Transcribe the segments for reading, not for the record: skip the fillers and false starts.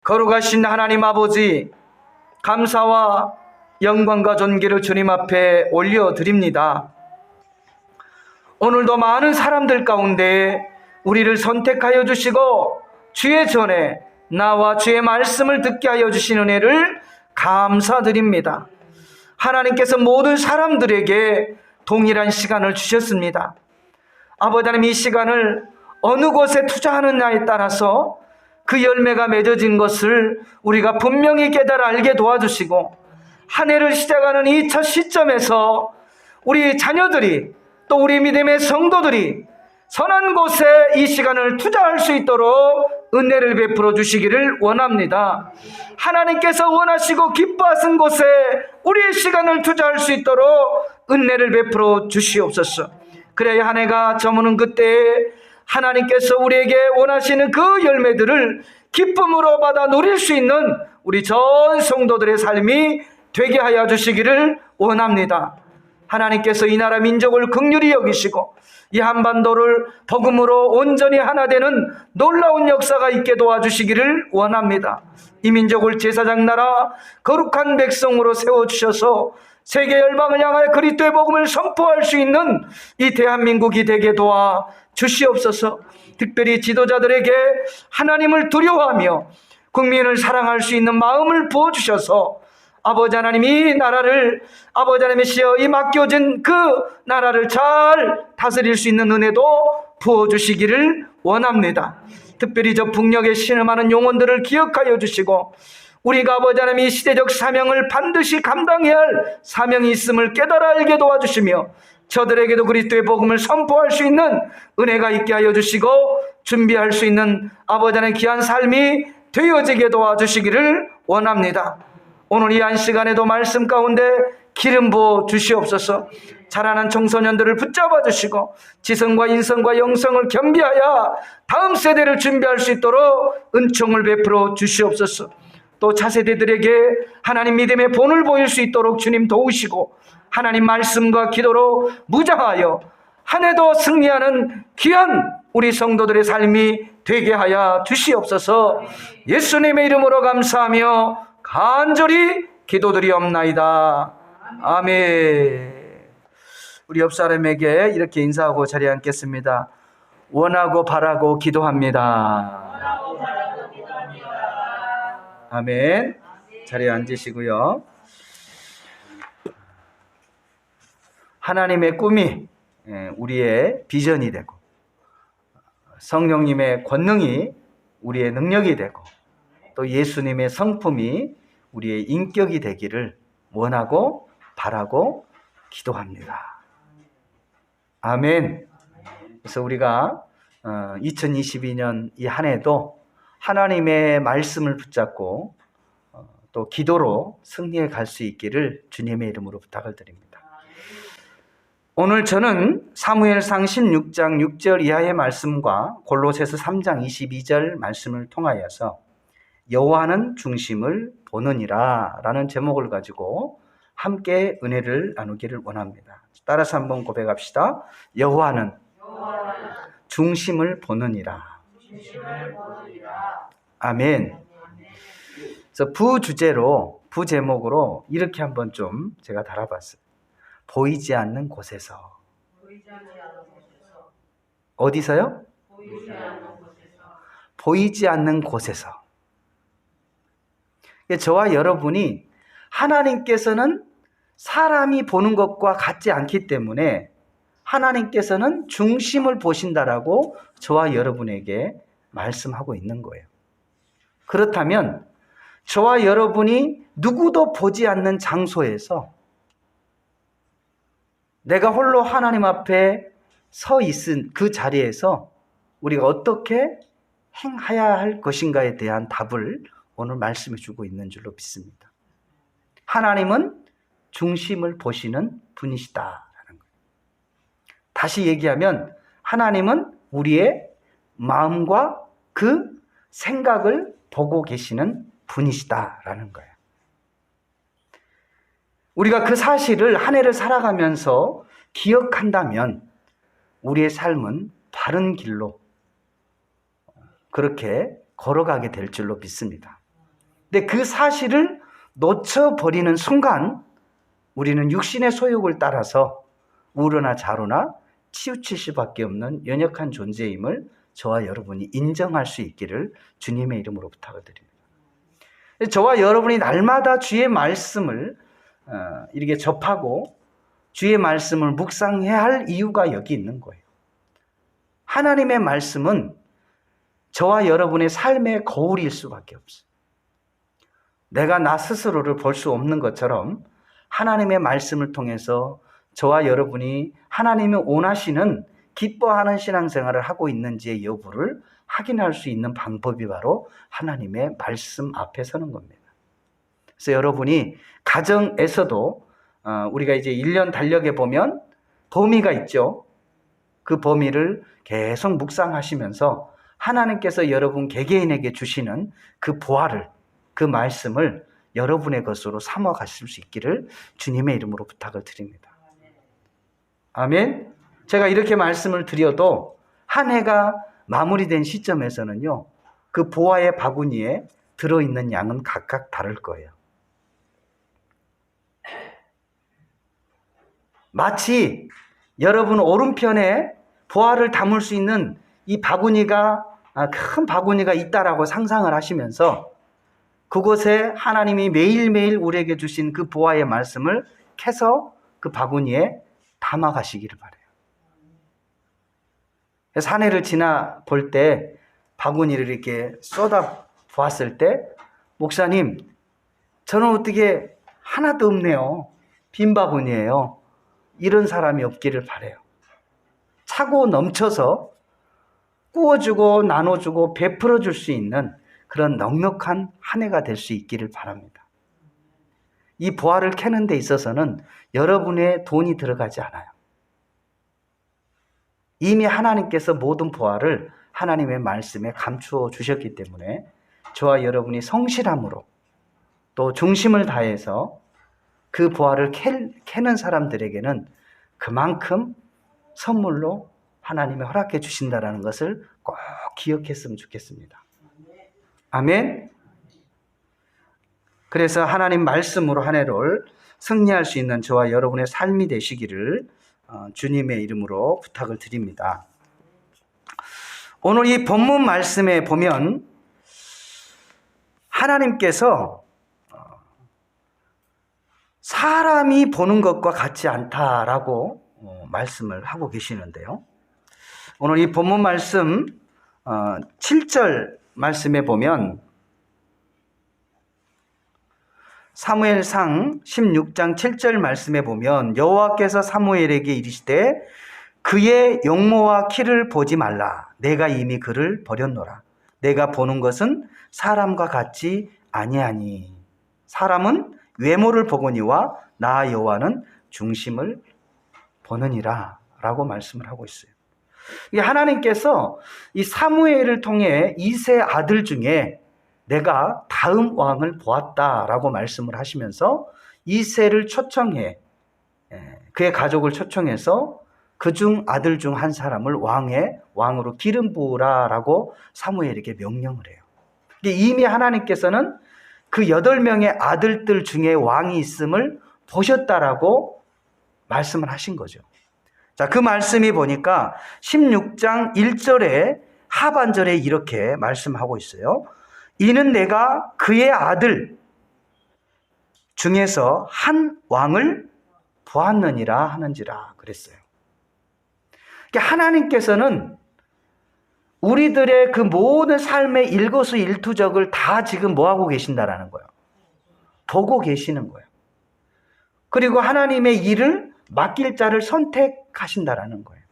거룩하신 하나님 아버지, 감사와 영광과 존귀를 주님 앞에 올려드립니다. 오늘도 많은 사람들 가운데 우리를 선택하여 주시고 주의 전에 나와 주의 말씀을 듣게 하여 주신 은혜를 감사드립니다. 하나님께서 모든 사람들에게 동일한 시간을 주셨습니다. 아버지 하나님, 이 시간을 어느 곳에 투자하느냐에 따라서 그 열매가 맺어진 것을 우리가 분명히 깨달아 알게 도와주시고, 한 해를 시작하는 이 첫 시점에서 우리 자녀들이, 또 우리 믿음의 성도들이 선한 곳에 이 시간을 투자할 수 있도록 은혜를 베풀어 주시기를 원합니다. 하나님께서 원하시고 기뻐하신 곳에 우리의 시간을 투자할 수 있도록 은혜를 베풀어 주시옵소서. 그래야 한 해가 저무는 그때에 하나님께서 우리에게 원하시는 그 열매들을 기쁨으로 받아 누릴 수 있는 우리 전 성도들의 삶이 되게 하여 주시기를 원합니다. 하나님께서 이 나라 민족을 긍휼히 여기시고 이 한반도를 복음으로 온전히 하나 되는 놀라운 역사가 있게 도와주시기를 원합니다. 이 민족을 제사장 나라 거룩한 백성으로 세워주셔서 세계 열방을 향하여 그리스도의 복음을 선포할 수 있는 이 대한민국이 되게 도와 주시옵소서. 특별히 지도자들에게 하나님을 두려워하며 국민을 사랑할 수 있는 마음을 부어주셔서 아버지 하나님, 이 나라를 아버지 하나님이시여 이 맡겨진 그 나라를 잘 다스릴 수 있는 은혜도 부어주시기를 원합니다. 특별히 저 북녘에 신음하는 영혼들을 기억하여 주시고 우리가 아버지 하나님 이 시대적 사명을 반드시 감당해야 할 사명이 있음을 깨달아 알게 도와주시며 저들에게도 그리스도의 복음을 선포할 수 있는 은혜가 있게 하여 주시고 준비할 수 있는 아버지 하나님 귀한 삶이 되어지게 도와주시기를 원합니다. 오늘 이 한 시간에도 말씀 가운데 기름 부어 주시옵소서. 자라난 청소년들을 붙잡아 주시고 지성과 인성과 영성을 겸비하여 다음 세대를 준비할 수 있도록 은총을 베풀어 주시옵소서. 또 차세대들에게 하나님 믿음의 본을 보일 수 있도록 주님 도우시고 하나님 말씀과 기도로 무장하여 한 해도 승리하는 귀한 우리 성도들의 삶이 되게 하여 주시옵소서. 예수님의 이름으로 감사하며 간절히 기도드리옵나이다. 아멘. 우리 옆 사람에게 이렇게 인사하고 자리에 앉겠습니다. 원하고 바라고 기도합니다. 아멘. 자리에 앉으시고요. 하나님의 꿈이 우리의 비전이 되고 성령님의 권능이 우리의 능력이 되고 또 예수님의 성품이 우리의 인격이 되기를 원하고 바라고 기도합니다. 아멘. 그래서 우리가 2022년 이 한 해도 하나님의 말씀을 붙잡고 또 기도로 승리해 갈 수 있기를 주님의 이름으로 부탁을 드립니다. 오늘 저는 사무엘상 16장 6절 이하의 말씀과 골로새서 3장 22절 말씀을 통하여서 여호와는 중심을 보느니라 라는 제목을 가지고 함께 은혜를 나누기를 원합니다. 따라서 한번 고백합시다. 여호와는 중심을 보느니라. 아멘. 그래서 부제목으로 이렇게 한번 좀 제가 달아봤어요. 보이지 않는 곳에서. 어디서요? 보이지 않는 곳에서. 저와 여러분이 하나님께서는 사람이 보는 것과 같지 않기 때문에 하나님께서는 중심을 보신다라고 저와 여러분에게 말씀하고 있는 거예요. 그렇다면 저와 여러분이 누구도 보지 않는 장소에서 내가 홀로 하나님 앞에 서 있은 그 자리에서 우리가 어떻게 행해야 할 것인가에 대한 답을 오늘 말씀해 주고 있는 줄로 믿습니다. 하나님은 중심을 보시는 분이시다라는 거예요. 다시 얘기하면 하나님은 우리의 마음과 그 생각을 보고 계시는 분이시다라는 거예요. 우리가 그 사실을 한 해를 살아가면서 기억한다면 우리의 삶은 바른 길로 그렇게 걸어가게 될 줄로 믿습니다. 근데 그 사실을 놓쳐버리는 순간 우리는 육신의 소욕을 따라서 우로나 좌로나 치우칠 수밖에 없는 연약한 존재임을 저와 여러분이 인정할 수 있기를 주님의 이름으로 부탁을 드립니다. 저와 여러분이 날마다 주의 말씀을 이렇게 접하고 주의 말씀을 묵상해야 할 이유가 여기 있는 거예요. 하나님의 말씀은 저와 여러분의 삶의 거울일 수밖에 없어요. 내가 나 스스로를 볼 수 없는 것처럼 하나님의 말씀을 통해서 저와 여러분이 하나님이 원하시는 기뻐하는 신앙생활을 하고 있는지의 여부를 확인할 수 있는 방법이 바로 하나님의 말씀 앞에 서는 겁니다. 그래서 여러분이 가정에서도 우리가 이제 1년 달력에 보면 범위가 있죠. 그 범위를 계속 묵상하시면서 하나님께서 여러분 개개인에게 주시는 그 보화를, 그 말씀을 여러분의 것으로 삼아 가실 수 있기를 주님의 이름으로 부탁을 드립니다. 아멘. 제가 이렇게 말씀을 드려도 한 해가 마무리된 시점에서는요, 그 보화의 바구니에 들어있는 양은 각각 다를 거예요. 마치 여러분 오른편에 보화를 담을 수 있는 이 바구니가, 큰 바구니가 있다라고 상상을 하시면서 그곳에 하나님이 매일매일 우리에게 주신 그 보화의 말씀을 캐서 그 바구니에 담아 가시기를 바라요. 그래서 한 해를 지나 볼 때 바구니를 이렇게 쏟아 보았을 때, 목사님, 저는 어떻게 하나도 없네요. 빈 바구니예요. 이런 사람이 없기를 바라요. 차고 넘쳐서 구워주고 나눠주고 베풀어줄 수 있는 그런 넉넉한 한 해가 될 수 있기를 바랍니다. 이 보화를 캐는 데 있어서는 여러분의 돈이 들어가지 않아요. 이미 하나님께서 모든 보화를 하나님의 말씀에 감추어 주셨기 때문에 저와 여러분이 성실함으로 또 중심을 다해서 그 보화를 캐는 사람들에게는 그만큼 선물로 하나님이 허락해 주신다는 것을 꼭 기억했으면 좋겠습니다. 아멘. 그래서 하나님 말씀으로 한 해를 승리할 수 있는 저와 여러분의 삶이 되시기를 주님의 이름으로 부탁을 드립니다. 오늘 이 본문 말씀에 보면 하나님께서 사람이 보는 것과 같지 않다라고 말씀을 하고 계시는데요. 오늘 이 본문 말씀 7절 말씀에 보면 사무엘상 16장 7절 말씀에 보면 여호와께서 사무엘에게 이르시되 그의 용모와 키를 보지 말라. 내가 이미 그를 버렸노라. 내가 보는 것은 사람과 같지 아니하니 사람은 외모를 보거니와 나 여호와는 중심을 보느니라 라고 말씀을 하고 있어요. 하나님께서 이 사무엘을 통해 이세 아들 중에 내가 다음 왕을 보았다라고 말씀을 하시면서 이세를 초청해, 그의 가족을 초청해서 그중 아들 중 한 사람을 왕으로 기름 부으라라고 사무엘에게 명령을 해요. 이미 하나님께서는 그 8명의 아들들 중에 왕이 있음을 보셨다라고 말씀을 하신 거죠. 자, 그 말씀이 보니까 16장 1절에 하반절에 이렇게 말씀하고 있어요. 이는 내가 그의 아들 중에서 한 왕을 보았느니라 하는지라 그랬어요. 하나님께서는 우리들의 그 모든 삶의 일거수일투족을 다 지금 뭐하고 계신다라는 거예요. 보고 계시는 거예요. 그리고 하나님의 일을 맡길 자를 선택하신다라는 거예요.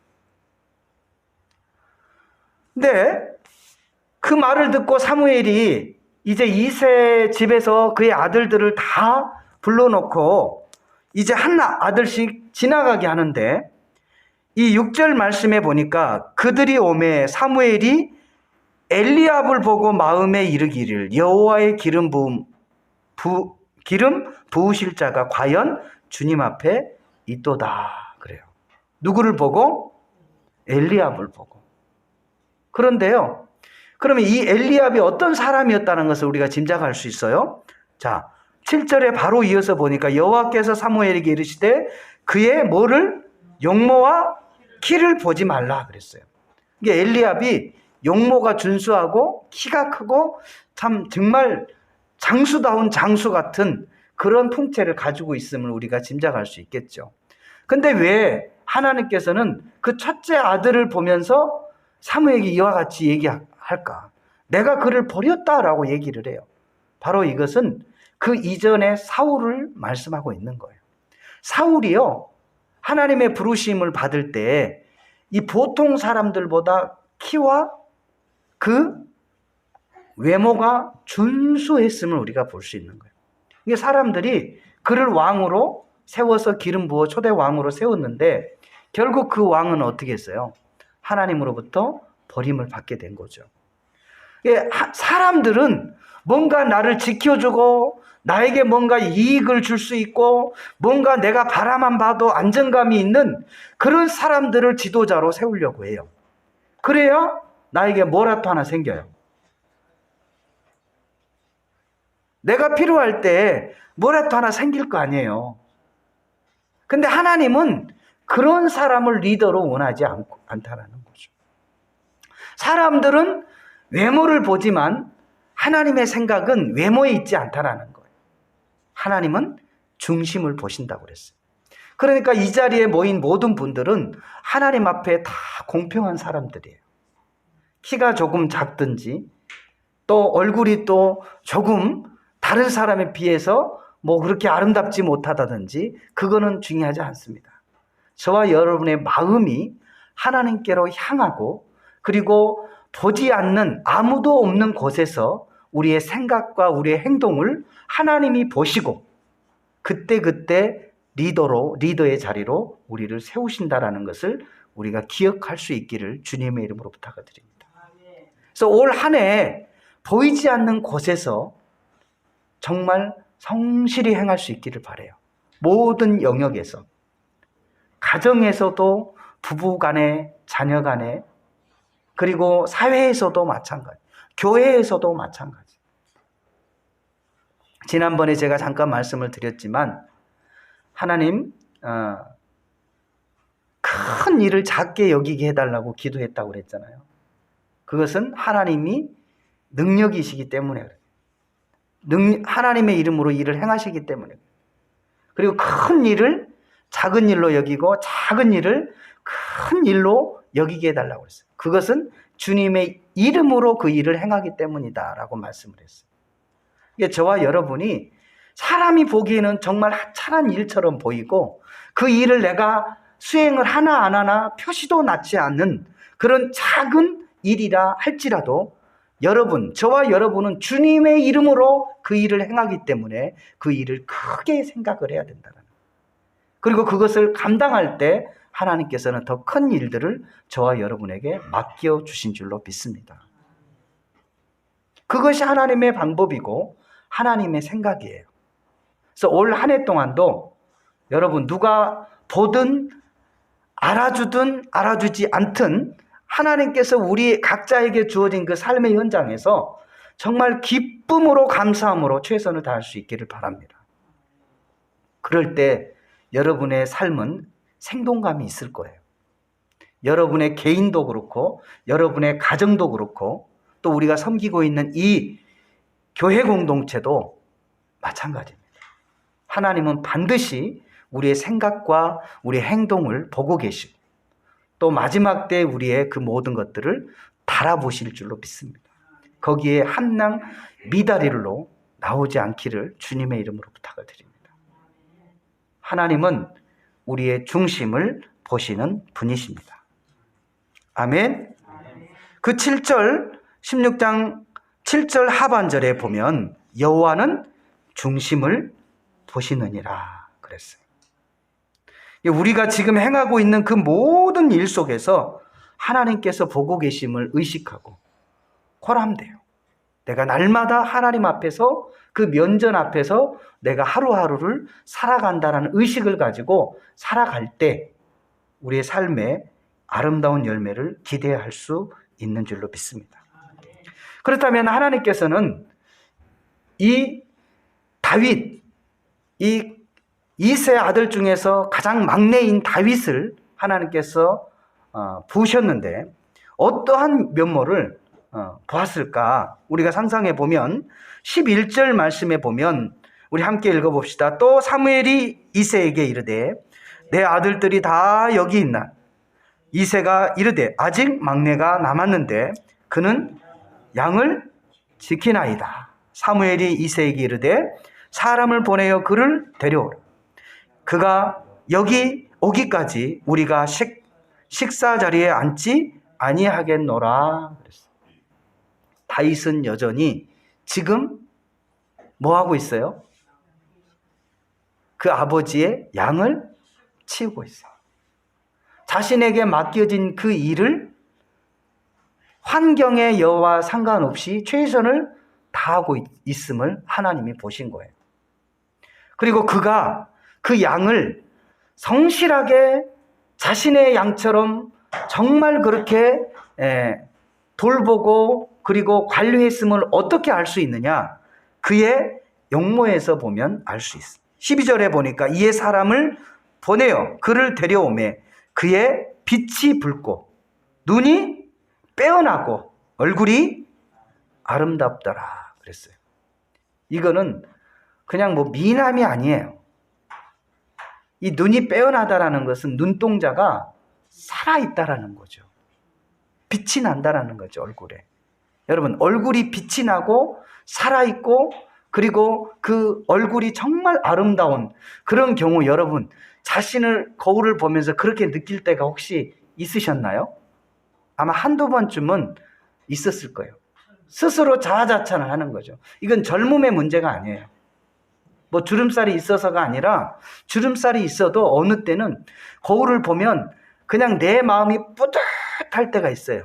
근데 그 말을 듣고 사무엘이 이제 이세 집에서 그의 아들들을 다 불러놓고 이제 한 아들씩 지나가게 하는데 이 6절 말씀에 보니까 그들이 오매 사무엘이 엘리압을 보고 마음에 이르기를 여호와의 기름 부으실 자가 과연 주님 앞에 있도다 그래요. 누구를 보고? 엘리압을 보고. 그런데요, 그러면 이 엘리압이 어떤 사람이었다는 것을 우리가 짐작할 수 있어요. 자, 7절에 바로 이어서 보니까 여호와께서 사무엘에게 이르시되 그의 뭐를? 용모와 키를 보지 말라 그랬어요. 이게 엘리압이 용모가 준수하고 키가 크고 참 정말 장수다운 장수 같은 그런 풍채를 가지고 있음을 우리가 짐작할 수 있겠죠. 근데 왜 하나님께서는 그 첫째 아들을 보면서 사무엘에게 이와 같이 얘기할까? 내가 그를 버렸다라고 얘기를 해요. 바로 이것은 그 이전에 사울을 말씀하고 있는 거예요. 사울이요, 하나님의 부르심을 받을 때 이 보통 사람들보다 키와 그 외모가 준수했음을 우리가 볼 수 있는 거예요. 이게 사람들이 그를 왕으로 세워서 기름 부어 초대 왕으로 세웠는데 결국 그 왕은 어떻게 했어요? 하나님으로부터 버림을 받게 된 거죠. 사람들은 뭔가 나를 지켜주고 나에게 뭔가 이익을 줄 수 있고 뭔가 내가 바라만 봐도 안정감이 있는 그런 사람들을 지도자로 세우려고 해요. 그래야 나에게 뭐라도 하나 생겨요. 내가 필요할 때 뭐라도 하나 생길 거 아니에요. 근데 하나님은 그런 사람을 리더로 원하지 않다라는 거죠. 사람들은 외모를 보지만 하나님의 생각은 외모에 있지 않다라는 거예요. 하나님은 중심을 보신다고 그랬어요. 그러니까 이 자리에 모인 모든 분들은 하나님 앞에 다 공평한 사람들이에요. 키가 조금 작든지 또 얼굴이 또 조금 다른 사람에 비해서 뭐 그렇게 아름답지 못하다든지 그거는 중요하지 않습니다. 저와 여러분의 마음이 하나님께로 향하고 그리고 보지 않는 아무도 없는 곳에서 우리의 생각과 우리의 행동을 하나님이 보시고 그때그때 리더의 자리로 우리를 세우신다라는 것을 우리가 기억할 수 있기를 주님의 이름으로 부탁드립니다. 그래서 올 한 해 보이지 않는 곳에서 정말 성실히 행할 수 있기를 바라요. 모든 영역에서, 가정에서도, 부부간에, 자녀간에, 그리고 사회에서도 마찬가지, 교회에서도 마찬가지. 지난번에 제가 잠깐 말씀을 드렸지만 하나님 큰 일을 작게 여기게 해달라고 기도했다고 그랬잖아요. 그것은 하나님이 능력이시기 때문에 그래요. 하나님의 이름으로 일을 행하시기 때문에. 그리고 큰 일을 작은 일로 여기고 작은 일을 큰 일로 여기게 해달라고 했어요. 그것은 주님의 이름으로 그 일을 행하기 때문이다 라고 말씀을 했어요. 이게 저와 여러분이 사람이 보기에는 정말 하찮은 일처럼 보이고 그 일을 내가 수행을 하나 안 하나 표시도 나지 않는 그런 작은 일이라 할지라도 여러분, 저와 여러분은 주님의 이름으로 그 일을 행하기 때문에 그 일을 크게 생각을 해야 된다는 거예요. 그리고 그것을 감당할 때 하나님께서는 더 큰 일들을 저와 여러분에게 맡겨주신 줄로 믿습니다. 그것이 하나님의 방법이고 하나님의 생각이에요. 그래서 올 한 해 동안도 여러분 누가 보든 알아주든 알아주지 않든 하나님께서 우리 각자에게 주어진 그 삶의 현장에서 정말 기쁨으로 감사함으로 최선을 다할 수 있기를 바랍니다. 그럴 때 여러분의 삶은 생동감이 있을 거예요. 여러분의 개인도 그렇고 여러분의 가정도 그렇고 또 우리가 섬기고 있는 이 교회 공동체도 마찬가지입니다. 하나님은 반드시 우리의 생각과 우리의 행동을 보고 계시고 또 마지막 때 우리의 그 모든 것들을 달아보실 줄로 믿습니다. 거기에 한낭 미다리로 나오지 않기를 주님의 이름으로 부탁을 드립니다. 하나님은 우리의 중심을 보시는 분이십니다. 아멘. 그 7절 16장 7절 하반절에 보면 여호와는 중심을 보시느니라 그랬어요. 우리가 지금 행하고 있는 그 모든 일 속에서 하나님께서 보고 계심을 의식하고 호람돼요. 내가 날마다 하나님 앞에서 그 면전 앞에서 내가 하루하루를 살아간다는 의식을 가지고 살아갈 때 우리의 삶에 아름다운 열매를 기대할 수 있는 줄로 믿습니다. 그렇다면 하나님께서는 이 다윗, 이 이세 아들 중에서 가장 막내인 다윗을 하나님께서 부으셨는데 어떠한 면모를 보았을까? 우리가 상상해 보면 11절 말씀에 보면 우리 함께 읽어봅시다. 또 사무엘이 이새에게 이르되 내 아들들이 다 여기 있나? 이새가 이르되 아직 막내가 남았는데 그는 양을 지키나이다. 사무엘이 이새에게 이르되 사람을 보내어 그를 데려오라. 그가 여기 오기까지 우리가 식사 자리에 앉지 아니하겠노라. 다윗은 여전히 지금 뭐 하고 있어요? 그 아버지의 양을 치우고 있어요. 자신에게 맡겨진 그 일을 환경의 여와 상관없이 최선을 다하고 있음을 하나님이 보신 거예요. 그리고 그가 그 양을 성실하게 자신의 양처럼 정말 그렇게 돌보고 그리고 관리했음을 어떻게 알 수 있느냐? 그의 용모에서 보면 알 수 있습니다. 12절에 보니까 이에 사람을 보내어 그를 데려오매 그의 빛이 붉고 눈이 빼어나고 얼굴이 아름답더라 그랬어요. 이거는 그냥 뭐 미남이 아니에요. 이 눈이 빼어나다라는 것은 눈동자가 살아있다라는 거죠. 빛이 난다라는 거죠, 얼굴에. 여러분, 얼굴이 빛이 나고 살아있고 그리고 그 얼굴이 정말 아름다운 그런 경우 여러분 자신을 거울을 보면서 그렇게 느낄 때가 혹시 있으셨나요? 아마 한두 번쯤은 있었을 거예요. 스스로 자아자찬을 하는 거죠. 이건 젊음의 문제가 아니에요. 뭐 주름살이 있어서가 아니라 주름살이 있어도 어느 때는 거울을 보면 그냥 내 마음이 뿌듯할 때가 있어요.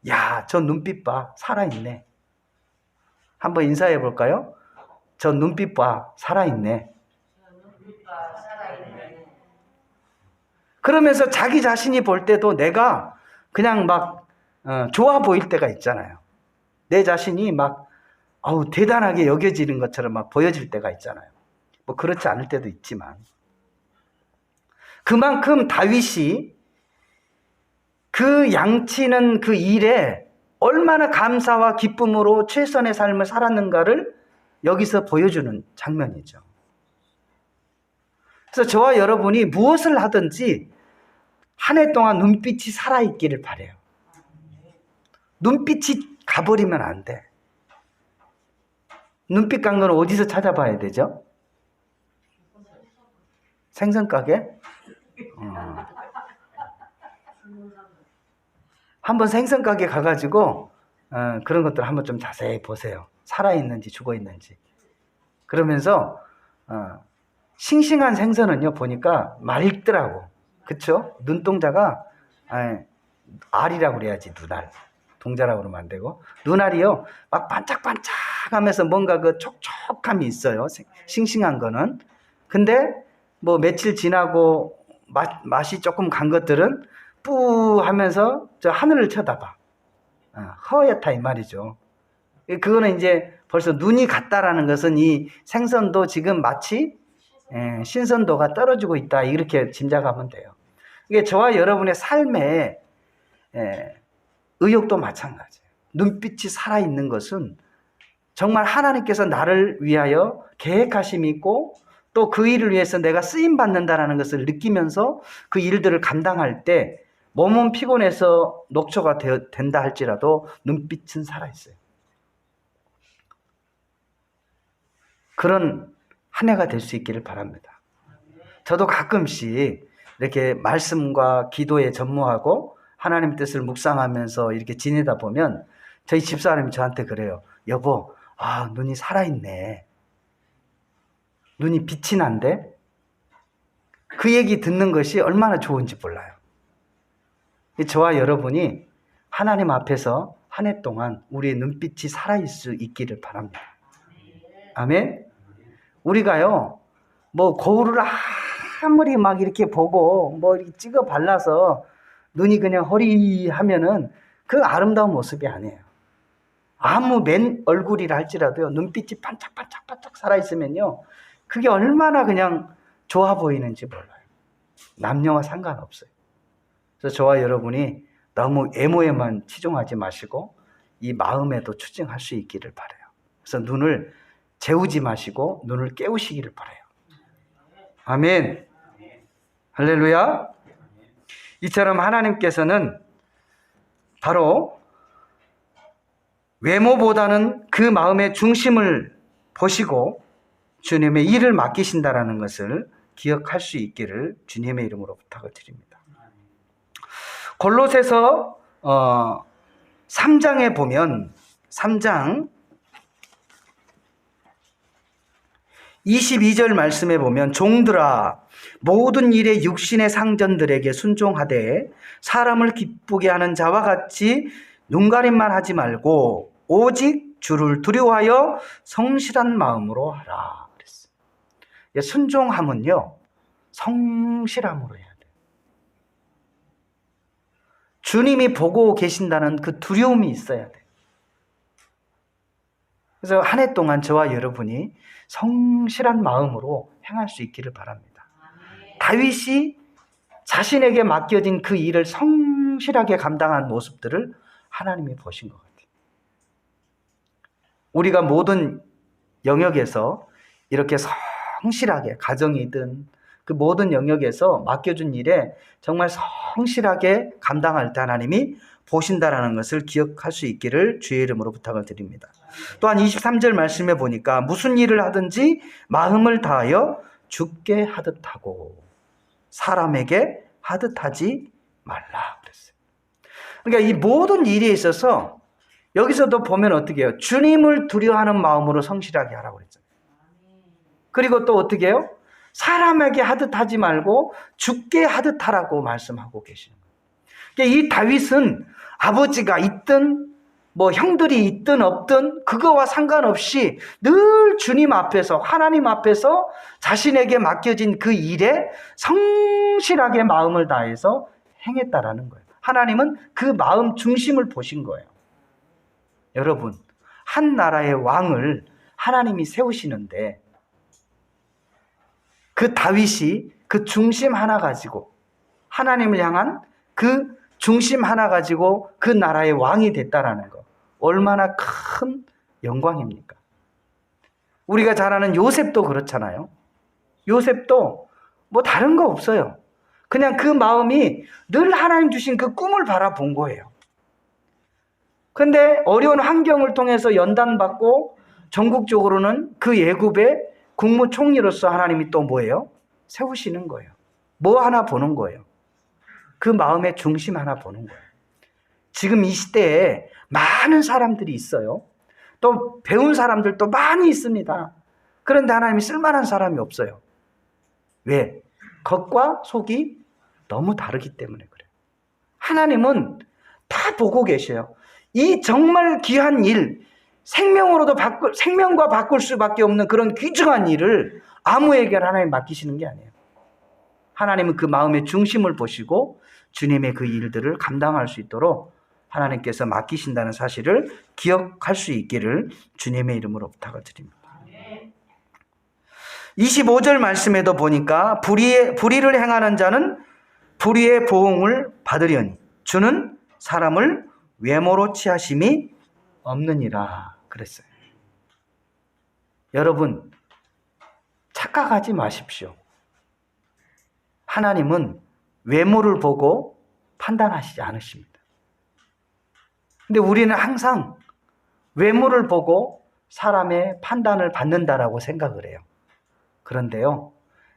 야, 저 눈빛 봐. 살아있네. 한번 인사해 볼까요? 저 눈빛 봐. 살아있네. 그러면서 자기 자신이 볼 때도 내가 그냥 막 좋아 보일 때가 있잖아요. 내 자신이 막 대단하게 여겨지는 것처럼 막 보여질 때가 있잖아요. 뭐 그렇지 않을 때도 있지만 그만큼 다윗이 그 양치는 그 일에 얼마나 감사와 기쁨으로 최선의 삶을 살았는가를 여기서 보여주는 장면이죠. 그래서 저와 여러분이 무엇을 하든지 한 해 동안 눈빛이 살아있기를 바라요. 눈빛이 가버리면 안 돼. 눈빛 간 건 어디서 찾아봐야 되죠? 생선가게? 한번 생선가게 가가지고 그런 것들 한번 좀 자세히 보세요. 살아있는지 죽어있는지. 그러면서 싱싱한 생선은요 보니까 맑더라고. 그쵸? 눈동자가 알이라고 그래야지. 눈알. 동자라고 그러면 안 되고 눈알이요 막 반짝반짝하면서 뭔가 그 촉촉함이 있어요. 싱싱한 거는. 근데 뭐 며칠 지나고 맛이 조금 간 것들은 뿌 하면서 저 하늘을 쳐다봐. 허옇다 이 말이죠. 그거는 이제 벌써 눈이 갔다라는 것은 이 생선도 지금 마치 신선도가 떨어지고 있다 이렇게 짐작하면 돼요. 이게 저와 여러분의 삶에 의욕도 마찬가지예요. 눈빛이 살아있는 것은 정말 하나님께서 나를 위하여 계획하심이 있고 또 그 일을 위해서 내가 쓰임받는다는 것을 느끼면서 그 일들을 감당할 때 몸은 피곤해서 녹초가 된다 할지라도 눈빛은 살아있어요. 그런 한 해가 될 수 있기를 바랍니다. 저도 가끔씩 이렇게 말씀과 기도에 전무하고 하나님 뜻을 묵상하면서 이렇게 지내다 보면 저희 집사람이 저한테 그래요. 여보, 눈이 살아있네. 눈이 빛이 난데? 그 얘기 듣는 것이 얼마나 좋은지 몰라요. 저와 여러분이 하나님 앞에서 한 해 동안 우리의 눈빛이 살아있을 수 있기를 바랍니다. 아멘? 우리가요, 뭐 거울을 아무리 막 이렇게 보고 뭐 이렇게 찍어 발라서 눈이 그냥 허리하면은 그 아름다운 모습이 아니에요. 아무 맨 얼굴이라 할지라도요, 눈빛이 반짝반짝반짝 살아있으면요, 그게 얼마나 그냥 좋아 보이는지 몰라요. 남녀와 상관없어요. 그래서 저와 여러분이 너무 외모에만 치중하지 마시고 이 마음에도 추징할 수 있기를 바라요. 그래서 눈을 재우지 마시고 눈을 깨우시기를 바라요. 아멘. 할렐루야. 이처럼 하나님께서는 바로 외모보다는 그 마음의 중심을 보시고 주님의 일을 맡기신다라는 것을 기억할 수 있기를 주님의 이름으로 부탁을 드립니다. 골로새서 3장에 보면 3장 22절 말씀에 보면 종들아 모든 일에 육신의 상전들에게 순종하되 사람을 기쁘게 하는 자와 같이 눈가림만 하지 말고 오직 주를 두려워하여 성실한 마음으로 하라 그랬어요. 순종함은요, 성실함으로 해야 돼요. 주님이 보고 계신다는 그 두려움이 있어야 돼요. 그래서 한 해 동안 저와 여러분이 성실한 마음으로 행할 수 있기를 바랍니다. 다윗이 자신에게 맡겨진 그 일을 성실하게 감당한 모습들을 하나님이 보신 것 같아요. 우리가 모든 영역에서 이렇게 성실하게, 가정이든 그 모든 영역에서 맡겨준 일에 정말 성실하게 감당할 때 하나님이 보신다라는 것을 기억할 수 있기를 주의 이름으로 부탁을 드립니다. 또한 23절 말씀에 보니까 무슨 일을 하든지 마음을 다하여 주께 하듯 하고 사람에게 하듯 하지 말라 그랬어요. 그러니까 이 모든 일에 있어서 여기서도 보면 어떻게 해요? 주님을 두려워하는 마음으로 성실하게 하라고 그랬잖아요. 그리고 또 어떻게 해요? 사람에게 하듯 하지 말고 주께 하듯 하라고 말씀하고 계시는 거예요. 그러니까 이 다윗은 아버지가 있든 뭐 형들이 있든 없든 그거와 상관없이 늘 주님 앞에서, 하나님 앞에서 자신에게 맡겨진 그 일에 성실하게 마음을 다해서 행했다라는 거예요. 하나님은 그 마음 중심을 보신 거예요. 여러분, 한 나라의 왕을 하나님이 세우시는데 그 다윗이 그 중심 하나 가지고, 하나님을 향한 그 중심 하나 가지고 그 나라의 왕이 됐다라는 거, 얼마나 큰 영광입니까? 우리가 잘 아는 요셉도 그렇잖아요. 요셉도 뭐 다른 거 없어요. 그냥 그 마음이 늘 하나님 주신 그 꿈을 바라본 거예요. 근데 어려운 환경을 통해서 연단받고 전국적으로는 그 애굽의 국무총리로서 하나님이 또 뭐예요? 세우시는 거예요. 뭐 하나 보는 거예요. 그 마음의 중심 하나 보는 거예요. 지금 이 시대에 많은 사람들이 있어요. 또 배운 사람들도 많이 있습니다. 그런데 하나님이 쓸만한 사람이 없어요. 왜? 겉과 속이 너무 다르기 때문에 그래요. 하나님은 다 보고 계셔요. 이 정말 귀한 일, 생명과 바꿀 수밖에 없는 그런 귀중한 일을 아무에게 하나님 맡기시는 게 아니에요. 하나님은 그 마음의 중심을 보시고 주님의 그 일들을 감당할 수 있도록 하나님께서 맡기신다는 사실을 기억할 수 있기를 주님의 이름으로 부탁을 드립니다. 25절 말씀에도 보니까 불의를 행하는 자는 불의의 보응을 받으려니 주는 사람을 외모로 취하심이 없느니라 그랬어요. 여러분, 착각하지 마십시오. 하나님은 외모를 보고 판단하시지 않으십니다. 근데 우리는 항상 외모를 보고 사람의 판단을 받는다라고 생각을 해요. 그런데요,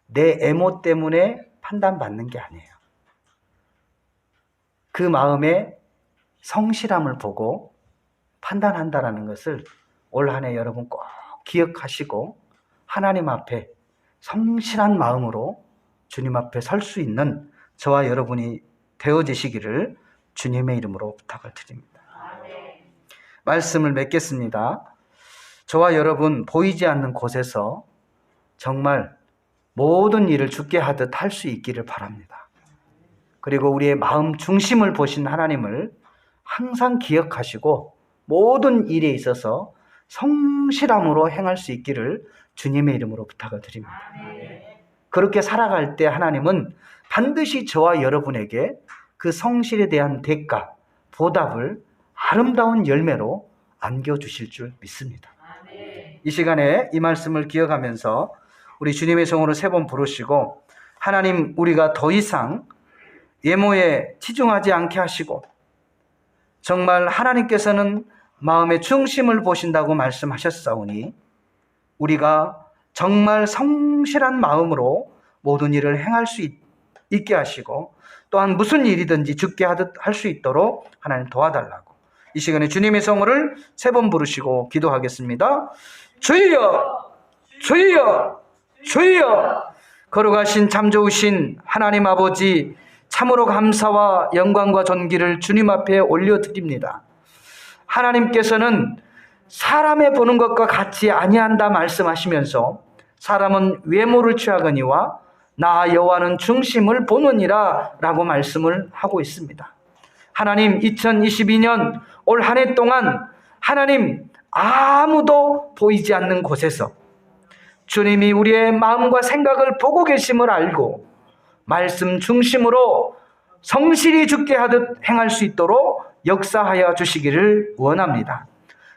내 외모 때문에 판단받는 게 아니에요. 그 마음의 성실함을 보고 판단한다라는 것을 올 한 해 여러분 꼭 기억하시고 하나님 앞에 성실한 마음으로 주님 앞에 설 수 있는 저와 여러분이 되어지시기를 주님의 이름으로 부탁을 드립니다. 말씀을 맺겠습니다. 저와 여러분 보이지 않는 곳에서 정말 모든 일을 주께 하듯 할 수 있기를 바랍니다. 그리고 우리의 마음 중심을 보신 하나님을 항상 기억하시고 모든 일에 있어서 성실함으로 행할 수 있기를 주님의 이름으로 부탁을 드립니다. 그렇게 살아갈 때 하나님은 반드시 저와 여러분에게 그 성실에 대한 대가, 보답을 아름다운 열매로 안겨주실 줄 믿습니다. 이 시간에 이 말씀을 기억하면서 우리 주님의 성으로 3번 부르시고, 하나님, 우리가 더 이상 외모에 치중하지 않게 하시고 정말 하나님께서는 마음의 중심을 보신다고 말씀하셨사오니 우리가 정말 성실한 마음으로 모든 일을 행할 수 있게 하시고, 또한 무슨 일이든지 죽게 하듯 할 수 있도록 하나님 도와달라고 이 시간에 주님의 성호를 3번 부르시고 기도하겠습니다. 주여, 주여, 주여. 걸어가신 참 좋으신 하나님 아버지, 참으로 감사와 영광과 존귀를 주님 앞에 올려드립니다. 하나님께서는 사람의 보는 것과 같이 아니한다 말씀하시면서 사람은 외모를 취하거니와 나 여호와는 중심을 보느니라 라고 말씀을 하고 있습니다. 하나님, 2022년 올 한 해 동안 하나님 아무도 보이지 않는 곳에서 주님이 우리의 마음과 생각을 보고 계심을 알고 말씀 중심으로 성실히 죽게 하듯 행할 수 있도록 역사하여 주시기를 원합니다.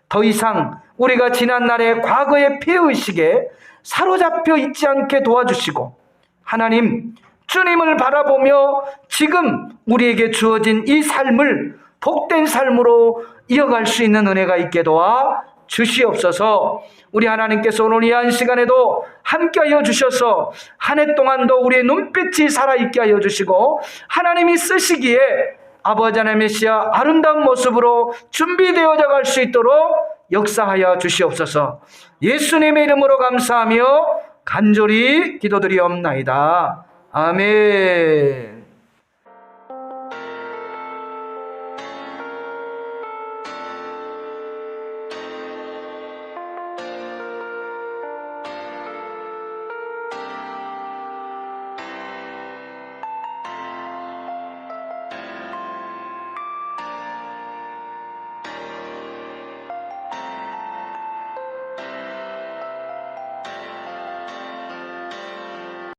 더 이상 우리가 지난날의 과거의 피해의식에 사로잡혀 있지 않게 도와주시고, 하나님, 주님을 바라보며 지금 우리에게 주어진 이 삶을 복된 삶으로 이어갈 수 있는 은혜가 있게 도와 주시옵소서. 우리 하나님께서 오늘 이 한 시간에도 함께하여 주셔서 한 해 동안도 우리의 눈빛이 살아있게 하여 주시고, 하나님이 쓰시기에 아버지 하나님 메시아 아름다운 모습으로 준비되어져 갈 수 있도록 역사하여 주시옵소서. 예수님의 이름으로 감사하며 간절히 기도드리옵나이다. 아멘.